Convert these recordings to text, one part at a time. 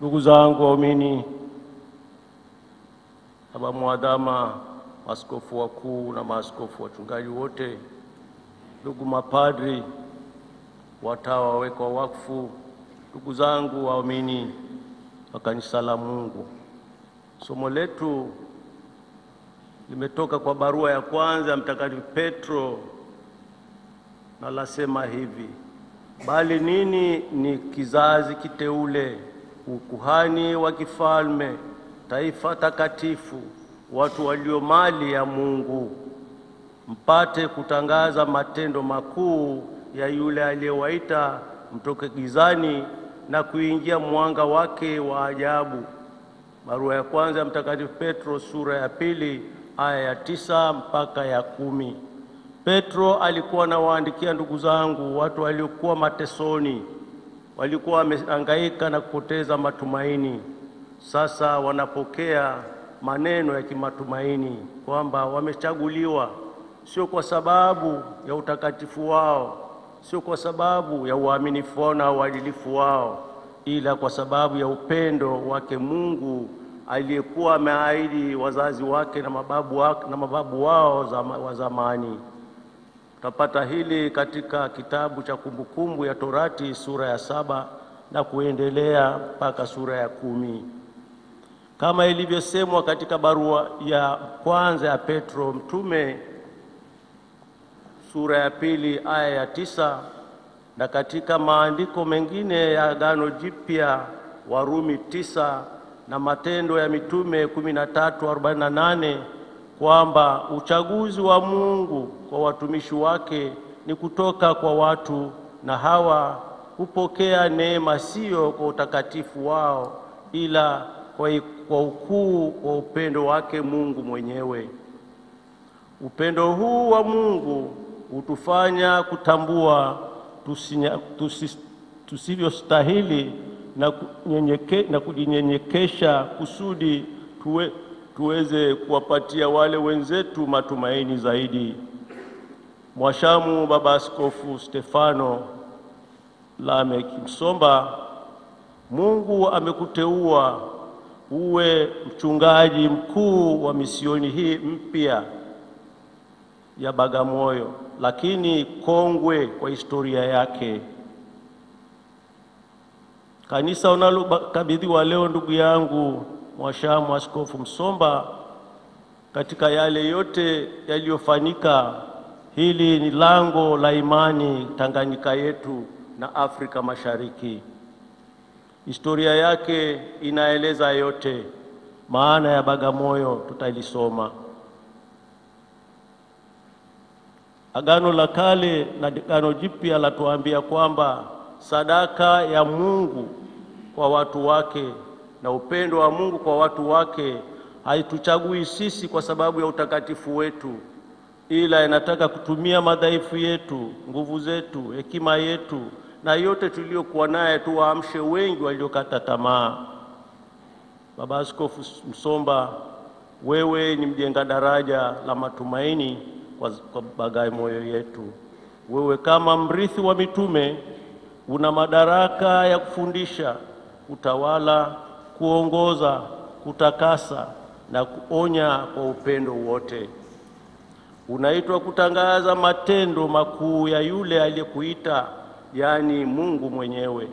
Ndugu zangu waumini, baba mwadhama, maaskofu wakuu na maaskofu wachungaji wote, ndugu mapadri, watawa wawekwa wakfu, ndugu zangu waumini wa kanisa la Mungu. Somo letu limetoka kwa barua ya kwanza ya Mtakatifu Petro na lasema hivi: bali nini ni kizazi kiteule, ukuhani wa kifalme, taifa takatifu, watu walio mali ya Mungu, mpate kutangaza matendo makuu ya yule aliyewaita mtoke gizani na kuingia mwanga wake wa ajabu. Barua ya kwanza ya Mtakatifu Petro sura ya 2 aya ya 9 mpaka ya 10. Petro alikuwa anawaandikia ndugu zangu, watu waliokuwa matesoni, walikuwa wamehangaika na kupoteza matumaini. Sasa wanapokea maneno ya kimatumaini kwamba wamechaguliwa, sio kwa sababu ya utakatifu wao, sio kwa sababu ya uaminifu wao na uadilifu wao, ila kwa sababu ya upendo wake Mungu aliyekuwa ameahidi wazazi wake na mababu wao wa zamani. Tutapata hili katika kitabu cha Kumbukumbu ya Torati sura ya 7 na kuendelea mpaka sura ya 10. Kama ilivyosemwa katika barua ya kwanza ya Petro mtume sura ya 2 aya ya 9, na katika maandiko mengine ya Agano Jipya Warumi 9 na Matendo ya Mitume 13:48, kwamba uchaguzi wa Mungu kwa watumishi wake ni kutoka kwa watu, na hawa hupokea neema sio kwa utakatifu wao, ila kwa ukuu wa upendo wake Mungu mwenyewe. Upendo huu wa Mungu hutufanya kutambua tusivyostahili na kujinyenyekesha kusudi tuweze kuwapatia wale wenzetu matumaini zaidi. Mwashamu Baba Askofu Stefano Lameck Msomba, Mungu amekuteua uwe mchungaji mkuu wa misioni hii mpya ya Bagamoyo, lakini kongwe kwa historia yake. Kanisa unalokabidhiwa leo, ndugu yangu Mwashamu Askofu Msomba, katika yale yote yaliyofanyika, hili ni lango la imani Tanganyika yetu na Afrika Mashariki. Historia yake inaeleza yote. Maana ya Bagamoyo tutalisoma. Agano la Kale na Agano Jipya latuambia kwamba sadaka ya Mungu kwa watu wake na upendo wa Mungu kwa watu wake haituchagui sisi kwa sababu ya utakatifu wetu, ila inataka kutumia madhaifu yetu, nguvu zetu, hekima yetu na yote tuliyokuwa naye tuwaamshe wengi waliokata tamaa. Baba Askofu Msomba, wewe ni mjenga daraja la matumaini kwa Bagamoyo yetu. Wewe kama mrithi wa mitume una madaraka ya kufundisha, kutawala, kuongoza, kutakasa na kuonya kwa upendo wote. Unaitwa kutangaza matendo makuu ya yule aliyekuita, yaani Mungu mwenyewe.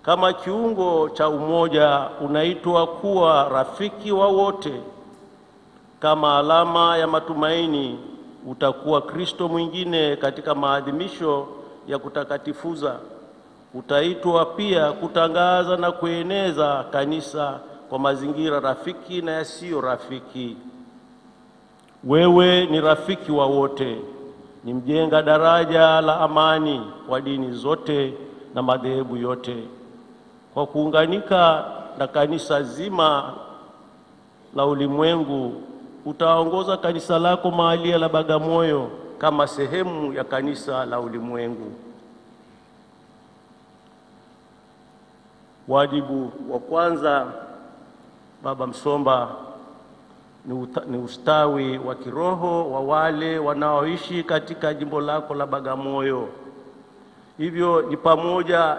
Kama kiungo cha umoja unaitwa kuwa rafiki wa wote. Kama alama ya matumaini utakuwa Kristo mwingine katika maadhimisho ya kutakatifuza. Utaitwa pia kutangaza na kueneza kanisa kwa mazingira rafiki na yasiyo rafiki. Wewe ni rafiki wa wote, ni mjenga daraja la amani kwa dini zote na madhehebu yote. Kwa kuunganika na kanisa zima la ulimwengu, utaongoza kanisa lako mahalia la Bagamoyo kama sehemu ya kanisa la ulimwengu. Wajibu wa kwanza, Baba Msomba, ni ustawi wa kiroho wa wale wanaoishi katika jimbo lako la Bagamoyo. Hivyo ni pamoja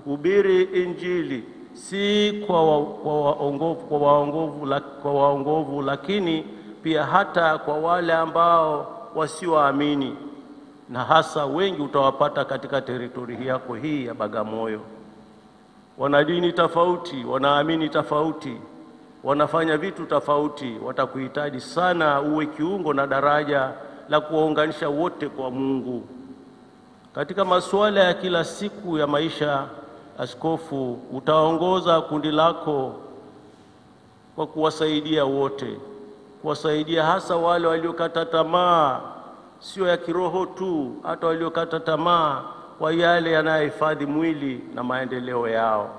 hubiri Injili si kwa waongovu, lakini pia hata kwa wale ambao wasioamini, na hasa wengi utawapata katika teritori yako hii ya Bagamoyo. Wana dini tofauti, wanaamini tofauti, wanafanya vitu tofauti. Watakuhitaji sana uwe kiungo na daraja la kuwaunganisha wote kwa Mungu. Katika masuala ya kila siku ya maisha, askofu, utaongoza kundi lako kwa kuwasaidia wote, kuwasaidia hasa wale waliokata tamaa, sio ya kiroho tu, hata waliokata tamaa kwa yale yanayohifadhi mwili na maendeleo yao.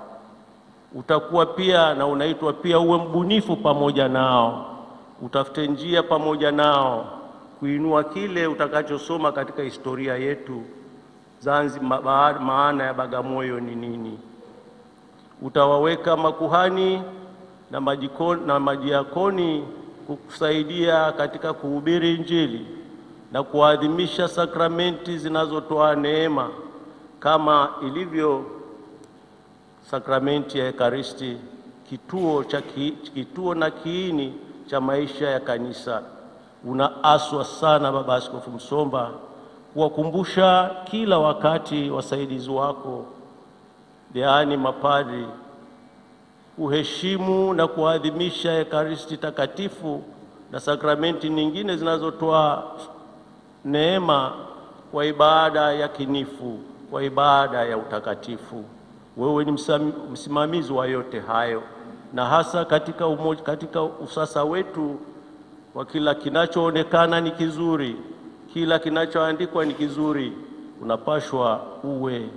Utakuwa pia na unaitwa pia uwe mbunifu pamoja nao, utafute njia pamoja nao kuinua kile utakachosoma katika historia yetu Zanzibar. Maana ya Bagamoyo ni nini? Utawaweka makuhani na majiakoni kukusaidia katika kuhubiri Injili na kuadhimisha sakramenti zinazotoa neema, kama ilivyo sakramenti ya Ekaristi, kituo na kiini cha maisha ya kanisa. Unaaswa sana Baba Askofu Msomba kuwakumbusha kila wakati wasaidizi wako, yaani mapadri, kuheshimu na kuadhimisha Ekaristi takatifu na sakramenti nyingine zinazotoa neema kwa ibada ya kinifu, kwa ibada ya utakatifu. Wewe ni msimamizi wa yote hayo, na hasa katika usasa wetu wa kila kinachoonekana ni kizuri, kila kinachoandikwa ni kizuri. Unapashwa uwe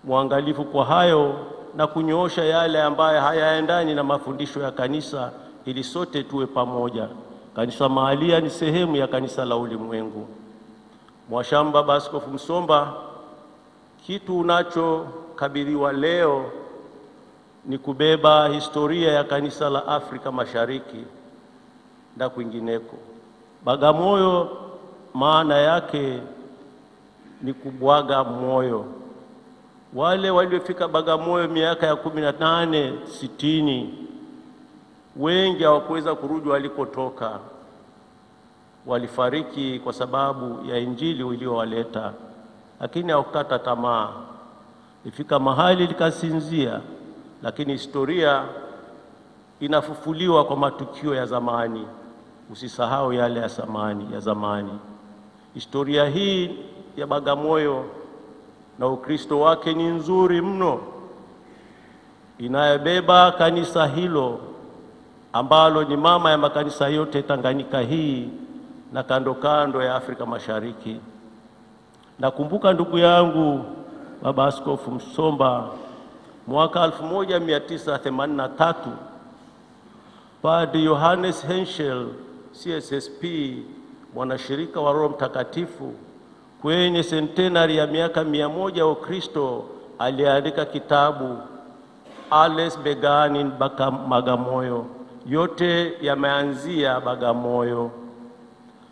mwangalifu kwa hayo na kunyoosha yale ambayo hayaendani na mafundisho ya kanisa, ili sote tuwe pamoja. Kanisa mahalia ni sehemu ya kanisa la ulimwengu. Mwashamba Baba Askofu Msomba, kitu unachokabidhiwa leo ni kubeba historia ya kanisa la Afrika Mashariki na kwingineko. Bagamoyo maana yake ni kubwaga moyo. Wale waliofika Bagamoyo miaka ya 18, 60, wengi hawakuweza kurudi walikotoka. Walifariki kwa sababu ya Injili iliyowaleta, lakini hawakukata tamaa. Ifika mahali likasinzia, lakini historia inafufuliwa kwa matukio ya zamani. Usisahau yale ya zamani. Historia hii ya Bagamoyo na Ukristo wake ni nzuri mno, inayobeba kanisa hilo ambalo ni mama ya makanisa yote Tanganyika hii na kando kando ya Afrika Mashariki. Nakumbuka ndugu yangu Baba Askofu Msomba, mwaka 1983 Padre Johannes Henschel CSSP, mwanashirika wa Roho Mtakatifu, kwenye centenary ya miaka 100 ya Ukristo, aliandika kitabu Alles begann in Bagamoyo, yote yameanzia Bagamoyo.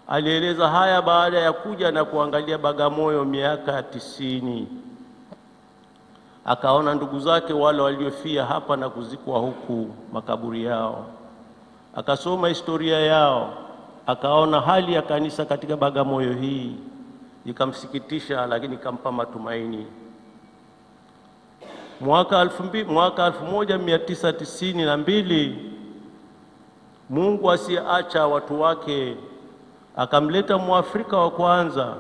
Alieleza haya baada ya kuja na kuangalia Bagamoyo miaka 90. Akaona ndugu zake wale waliofia hapa na kuzikwa huku makaburi yao. Akasoma historia yao, akaona hali ya kanisa katika Bagamoyo hii, ikamsikitisha lakini ikampa matumaini. Mwaka 1992 Mungu asiacha watu wake akamleta Mwafrika wa kwanza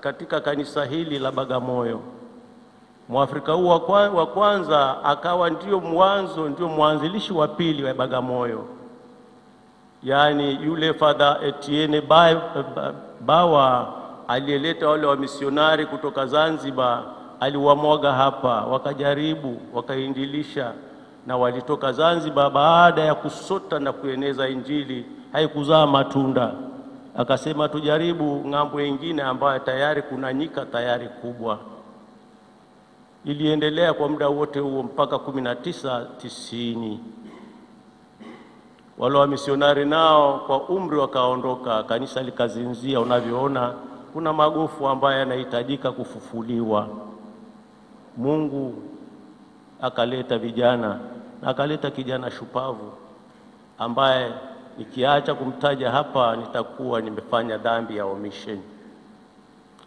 katika kanisa hili la Bagamoyo. Mwafrika huu wa kwanza akawa ndio mwanzilishi wa pili wa Bagamoyo, yaani yule Father Etienne Bawa aliyeleta wale wa misionari kutoka Zanzibar. Aliwamwaga hapa, wakajaribu, wakaindilisha, na walitoka Zanzibar. Baada ya kusota na kueneza Injili, haikuzaa matunda. Akasema tujaribu ng'ambo nyingine ambayo tayari kuna nyika tayari kubwa. Iliendelea kwa muda wote huo mpaka 1990. Wale wa misionari nao kwa umri wakaondoka, kanisa likazinzia. Unavyoona kuna magofu ambayo yanahitajika kufufuliwa. Mungu akaleta vijana na akaleta kijana shupavu ambaye nikiacha kumtaja hapa nitakuwa nimefanya dhambi ya omission.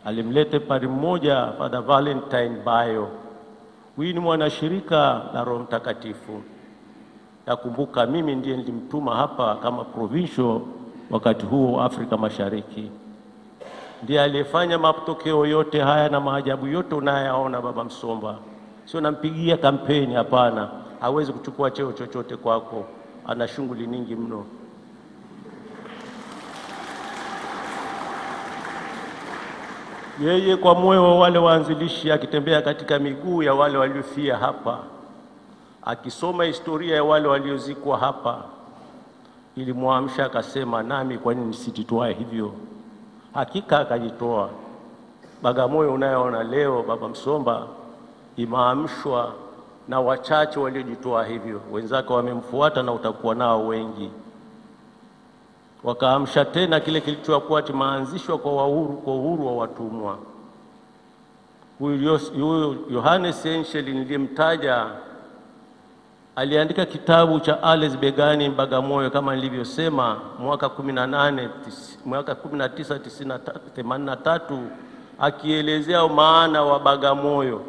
Alimlete padri mmoja, Father Valentine Bayo. Huyu ni mwanashirika la Roho Mtakatifu. Nakumbuka mimi ndiye nilimtuma hapa kama provincial wakati huo Afrika Mashariki. Ndiye aliyefanya matokeo yote haya na maajabu yote unayaona Baba Msomba. Sio nampigia kampeni, hapana. Hawezi kuchukua cheo chochote kwako. Ana shughuli nyingi mno. Yeye kwa moyo wa wale waanzilishi, akitembea katika miguu ya wale waliofia hapa, akisoma historia ya wale waliozikwa hapa, ilimwamsha akasema, nami kwa nini nisijitoe hivyo? Hakika akajitoa. Bagamoyo unayoona leo Baba Msomba imaamshwa na wachache waliojitoa hivyo. Wenzake wamemfuata na utakuwa nao wengi. Wakaamsha tena kile kilichokuwa kimeanzishwa kwa uhuru wa watumwa. Huyu Yohanes Enshel nilimtaja, aliandika kitabu cha Ales Begani Bagamoyo kama nilivyosema mwaka 1983, akielezea maana wa Bagamoyo: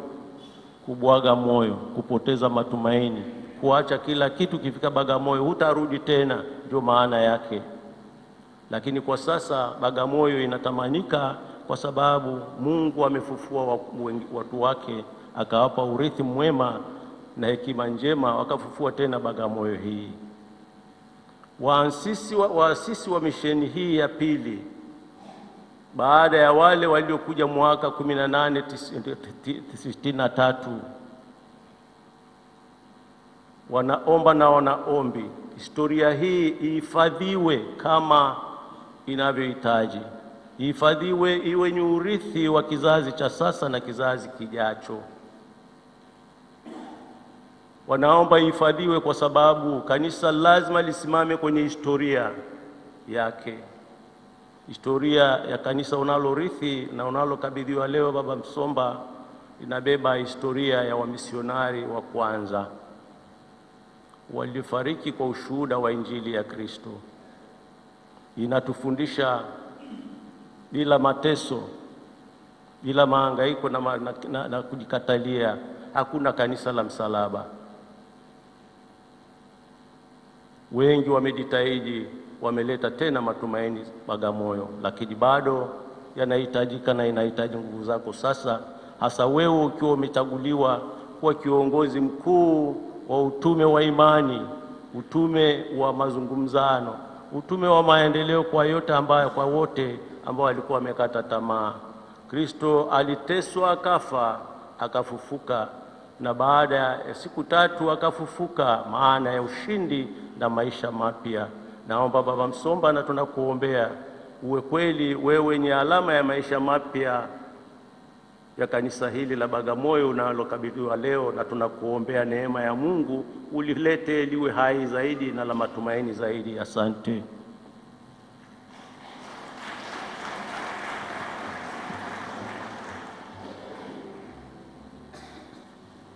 kubwaga moyo, kupoteza matumaini, kuacha kila kitu. Kifika Bagamoyo hutarudi tena, ndio maana yake. Lakini kwa sasa Bagamoyo inatamanika kwa sababu Mungu amefufua watu wake, akawapa urithi mwema na hekima njema, wakafufua tena Bagamoyo hii. Waasisi wa misheni hii ya pili, baada ya wale waliokuja mwaka 1863, wanaomba na wanaombi historia hii ihifadhiwe kama inavyohitaji, ihifadhiwe, iwe ni urithi wa kizazi cha sasa na kizazi kijacho. Wanaomba ihifadhiwe kwa sababu kanisa lazima lisimame kwenye historia yake. Historia ya kanisa unalorithi na unalokabidhiwa leo Baba Msomba inabeba historia ya wamisionari wa kwanza walifariki kwa ushuhuda wa Injili ya Kristo. Inatufundisha bila mateso, bila mahangaiko na kujikatalia, hakuna kanisa la msalaba. Wengi wamejitahidi, wameleta tena matumaini Bagamoyo, lakini bado yanahitajika na inahitaji nguvu zako sasa, hasa wewe ukiwa umechaguliwa kuwa kiongozi mkuu wa utume wa imani, utume wa mazungumzano, utume wa maendeleo kwa wote ambao walikuwa wamekata tamaa. Kristo aliteswa, akafa, akafufuka, na baada ya siku 3 akafufuka, maana ya ushindi na maisha mapya. Naomba Baba Msomba, na tunakuombea uwe kweli wewe ni alama ya maisha mapya ya kanisa hili la Bagamoyo unalokabidhiwa leo, na tunakuombea neema ya Mungu ulilete liwe hai zaidi na la matumaini zaidi. Asante.